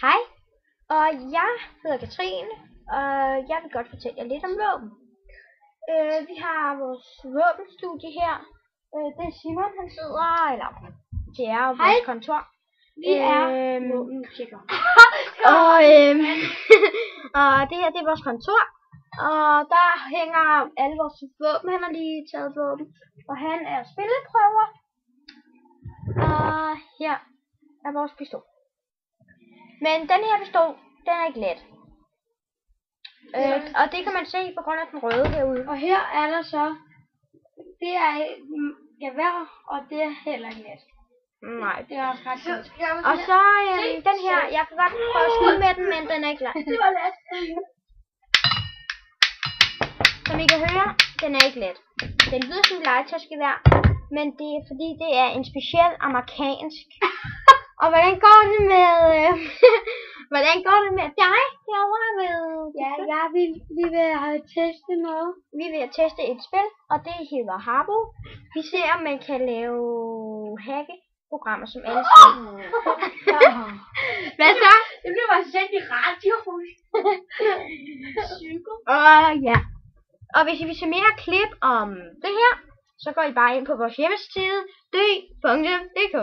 Hej, og jeg hedder Katrine, og jeg vil godt fortælle jer lidt om våben. Vi har vores våbenstudie her. Det er Simon, han sidder, eller det er vores kontor. Vi er våbentjekker. Og det her, det er vores kontor. Og der hænger alle vores våben. Han har lige taget våben, og han er spilleprøver. Og her er vores pistol. Men den her pistol, den er ikke let. Og det kan man se på grund af den røde herude. Og her er der så, det er gevær, og det er heller ikke let. Nej. Det er også ret godt. Og så den her, jeg kan godt prøve at skyde med den, men den er ikke let. Det var let. Som I kan høre, den er ikke let. Den lyder som legetøjsgevær, men det er fordi, det er en speciel amerikansk. Og hvordan går det med dig herovre ved? Ja, vi vil have testet noget. Vi vil teste et spil, og det hedder Habbo. Vi ser, om man kan lave hackeprogrammer som alle siger. Hvad så? Det bliver bare sendt i radio. Ja. Og hvis I vil se mere klip om det her, så går I bare ind på vores hjemmeside dø.dk.